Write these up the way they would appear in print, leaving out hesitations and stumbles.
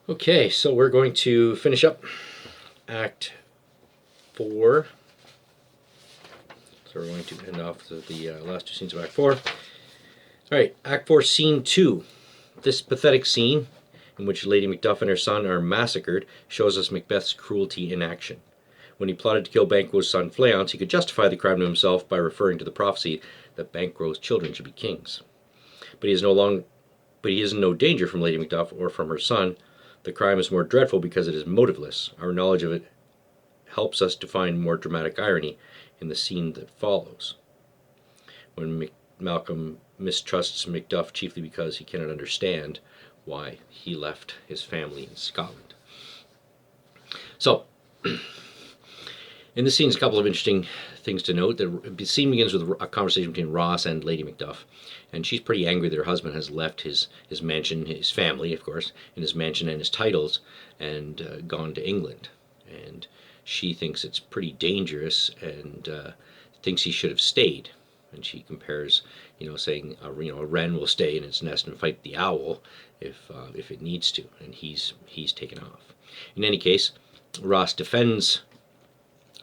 Okay, so we're going to finish up Act 4. So we're going to end off the last two scenes of Act 4. All right, Act 4, Scene 2. This pathetic scene, in which Lady Macduff and her son are massacred, shows us Macbeth's cruelty in action. When he plotted to kill Banquo's son Fleance, he could justify the crime to himself by referring to the prophecy that Banquo's children should be kings. But he is in no danger from Lady Macduff or from her son. The crime is more dreadful because it is motiveless. Our knowledge of it helps us to find more dramatic irony in the scene that follows. When Malcolm mistrusts Macduff chiefly because he cannot understand why he left his family in Scotland. So, in this scene, there's a couple of interesting things to note. The scene begins with a conversation between Ross and Lady Macduff, and she's pretty angry that her husband has left his mansion, his family, of course, and his mansion and his titles, and gone to England. And she thinks it's pretty dangerous and thinks he should have stayed. And she compares, saying, a wren will stay in its nest and fight the owl if it needs to, and he's taken off. In any case, Ross defends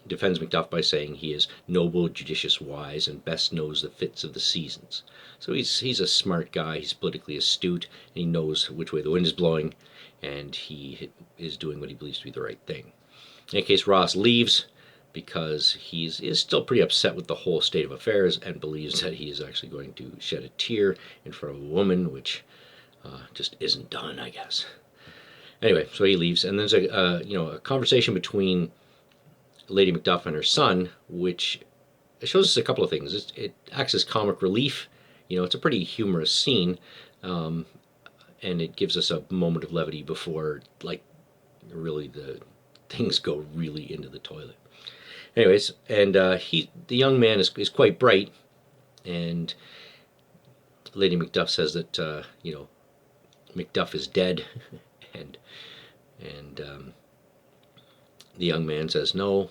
Macduff by saying he is noble, judicious, wise, and best knows the fits of the seasons. So he's a smart guy, he's politically astute, and he knows which way the wind is blowing, and he is doing what he believes to be the right thing. In any case, Ross leaves because he is still pretty upset with the whole state of affairs and believes that he is actually going to shed a tear in front of a woman, which just isn't done, I guess. Anyway, so he leaves, and there's a conversation between Lady Macduff and her son, which shows us a couple of things. It acts as comic relief. It's a pretty humorous scene, and it gives us a moment of levity before, really the things go really into the toilet. Anyways, and the young man is quite bright, and Lady Macduff says that Macduff is dead, and the young man says, no,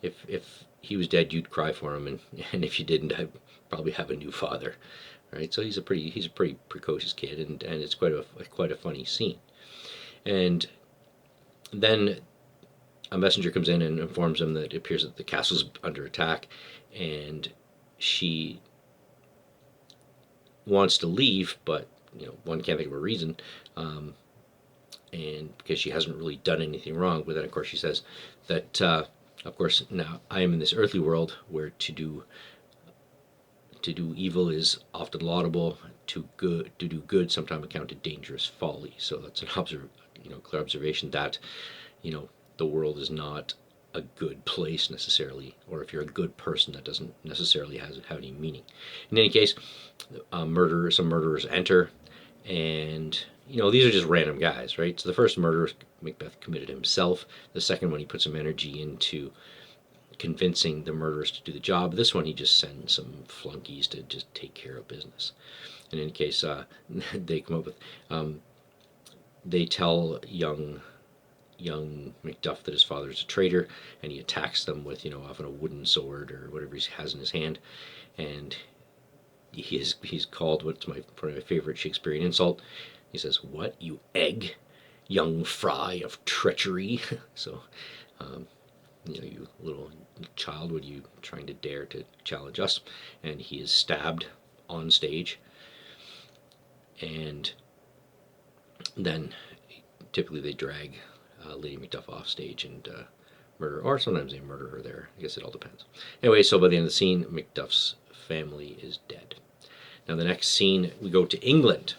if he was dead, you'd cry for him, and if you didn't, I'd probably have a new father, right? So he's a pretty precocious kid, and it's quite a funny scene. And then a messenger comes in and informs him that it appears that the castle's under attack, and she wants to leave, but one can't think of a reason. And because she hasn't really done anything wrong. But then, of course, she says that, of course, now I am in this earthly world where to do evil is often laudable. To do good sometimes accounted dangerous folly. So that's an clear observation that the world is not a good place necessarily, or if you're a good person, that doesn't necessarily have any meaning. In any case, some murderers enter, and these are just random guys, right? So the first murder Macbeth committed himself. The second one, he put some energy into convincing the murderers to do the job. This one, he just sends some flunkies to just take care of business. In any case, they come up with, they tell young Macduff that his father is a traitor, and he attacks them with, often a wooden sword or whatever he has in his hand, and he's called what's one of my favorite Shakespearean insult. He says, "What, you egg, young fry of treachery?" So, you little child, what are you trying to dare to challenge us? And he is stabbed on stage, and then typically they drag Lady Macduff off stage and murder, or sometimes they murder her there. I guess it all depends. Anyway, so by the end of the scene, Macduff's family is dead. Now the next scene, we go to England,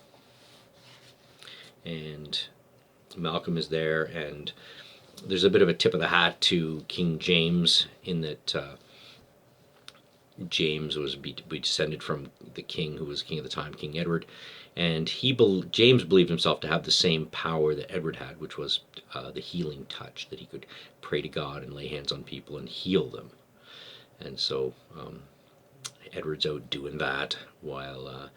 and Malcolm is there, and there's a bit of a tip of the hat to King James in that James was descended from the king who was king at the time, King Edward, and James believed himself to have the same power that Edward had, which was the healing touch, that he could pray to God and lay hands on people and heal them. And so Edward's out doing that while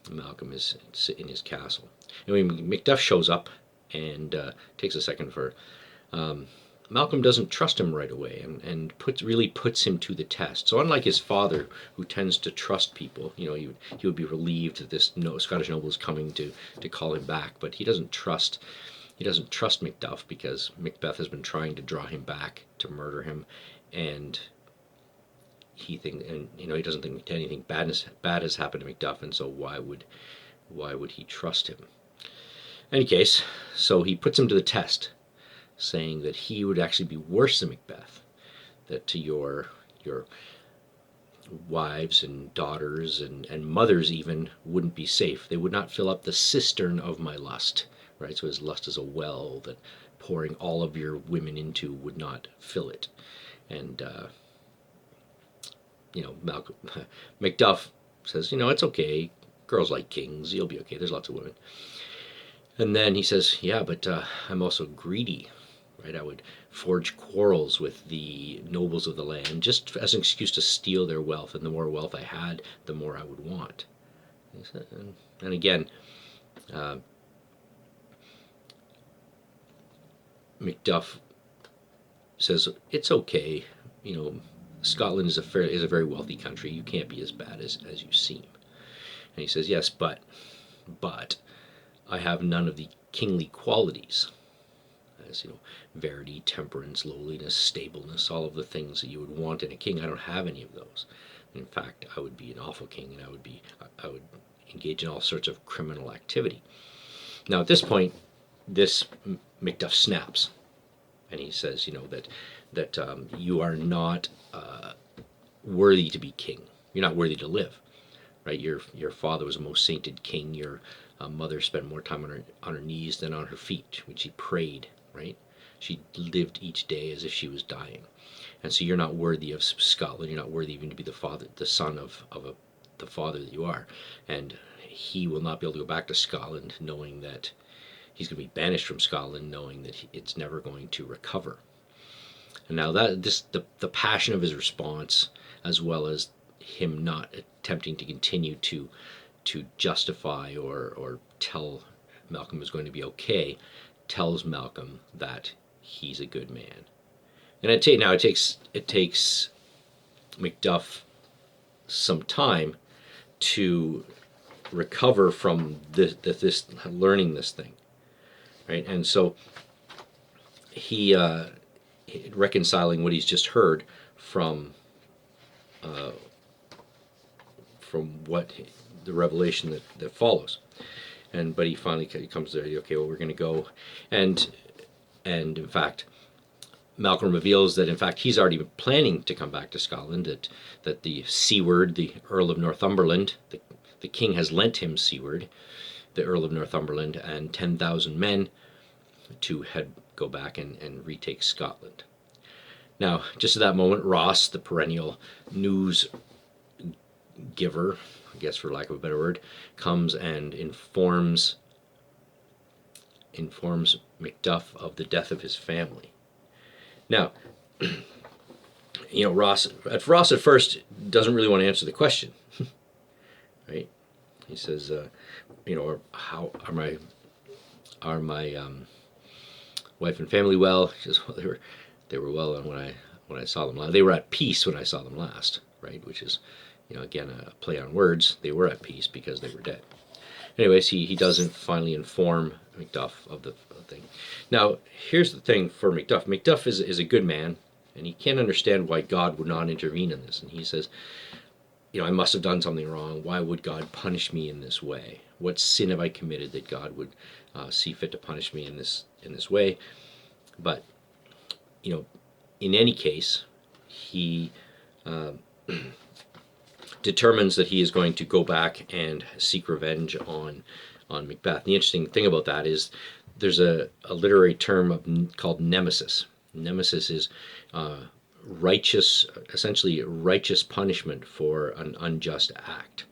Malcolm is in his castle. Anyway, Macduff shows up and takes a second for Malcolm doesn't trust him right away, and really puts him to the test. So unlike his father, who tends to trust people, he would be relieved that this Scottish noble is coming to call him back, but he doesn't trust he doesn't trust Macduff because Macbeth has been trying to draw him back to murder him, and he doesn't think anything bad has happened to Macduff, and so why would he trust him? In any case, so he puts him to the test, saying that he would actually be worse than Macbeth, that to your wives and daughters and mothers even wouldn't be safe. They would not fill up the cistern of my lust, right? So his lust is a well that pouring all of your women into would not fill it. And Malcolm Macduff says, it's okay. Girls like kings. You'll be okay. There's lots of women. And then he says, yeah, but I'm also greedy, right? I would forge quarrels with the nobles of the land just as an excuse to steal their wealth. And the more wealth I had, the more I would want. And again, Macduff says, it's okay. Scotland is a very wealthy country. You can't be as bad as you seem. And he says, yes, but I have none of the kingly qualities, as verity, temperance, lowliness, stableness, all of the things that you would want in a king. I don't have any of those. In fact, I would be an awful king, and I would engage in all sorts of criminal activity. Now, at this point, this Macduff snaps, and he says, that you are not worthy to be king. You're not worthy to live, right? Your father was a most sainted king. Your mother spent more time on her knees than on her feet, when she prayed, right? She lived each day as if she was dying, and so you're not worthy of Scotland. You're not worthy even to be the son of the father that you are, and he will not be able to go back to Scotland, knowing that he's going to be banished from Scotland, knowing that it's never going to recover. And now the passion of his response, as well as him not attempting to continue to justify or tell Malcolm is going to be okay, tells Malcolm that he's a good man. And it takes Macduff some time to recover from this learning this thing, right? And so he reconciling what he's just heard from what the revelation that follows, but he finally comes there. Okay, well, we're going to go, and in fact, Malcolm reveals that in fact he's already been planning to come back to Scotland. That the Seward, the Earl of Northumberland, the king has lent him Seward, the Earl of Northumberland, and 10,000 men to go back and retake Scotland. Now, just at that moment, Ross, the perennial news giver, I guess for lack of a better word, comes and informs Macduff of the death of his family. Now, Ross at first doesn't really want to answer the question, right? He says, how are my wife and family well? He says, well, they were well when I saw them last. They were at peace when I saw them last, right? Which is, again, a play on words. They were at peace because they were dead. Anyways, he doesn't finally inform Macduff of the thing. Now, here's the thing for Macduff. Macduff is a good man, and he can't understand why God would not intervene in this. And he says, I must have done something wrong. Why would God punish me in this way? What sin have I committed that God would see fit to punish me in this way? But in any case, he determines that he is going to go back and seek revenge on Macbeth. The interesting thing about that is there's a literary term called nemesis. Nemesis is essentially righteous punishment for an unjust act.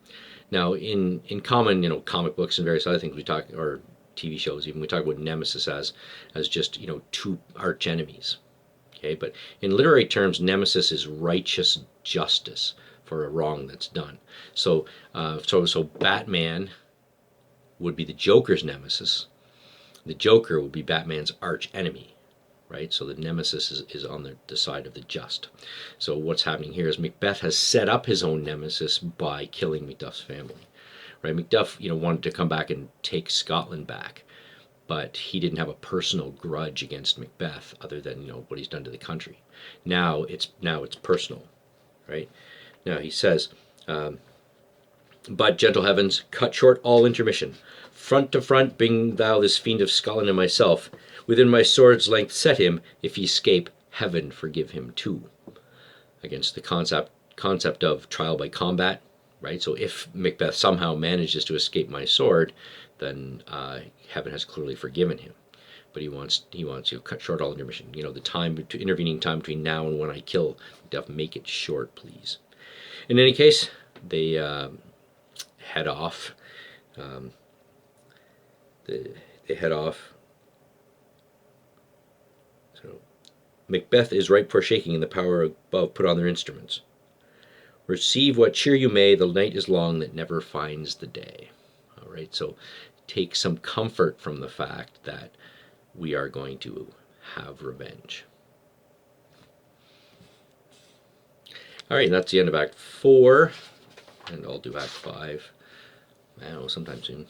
Now, in common, comic books and various other things or TV shows even, we talk about nemesis as just, two arch enemies. Okay, but in literary terms, nemesis is righteous justice for a wrong that's done. So Batman would be the Joker's nemesis. The Joker would be Batman's arch enemy, right? So the nemesis is on the side of the just. So what's happening here is Macbeth has set up his own nemesis by killing Macduff's family, right? Macduff, wanted to come back and take Scotland back, but he didn't have a personal grudge against Macbeth other than what he's done to the country. Now it's personal, right? Now he says, but gentle heavens, cut short all intermission. Front to front bring thou this fiend of Scotland and myself. Within my sword's length set him. If he escape, heaven forgive him too. Against the concept of trial by combat, right? So if Macbeth somehow manages to escape my sword, then heaven has clearly forgiven him. But he wants to cut short all intermission. The intervening time between now and when I kill Macbeth, make it short, please. In any case, they head off. They head off. So Macbeth is ripe for shaking, and the power above put on their instruments. Receive what cheer you may, the night is long that never finds the day. All right, so take some comfort from the fact that we are going to have revenge. All right, and that's the end of Act 4, and I'll do Act 5 sometime soon.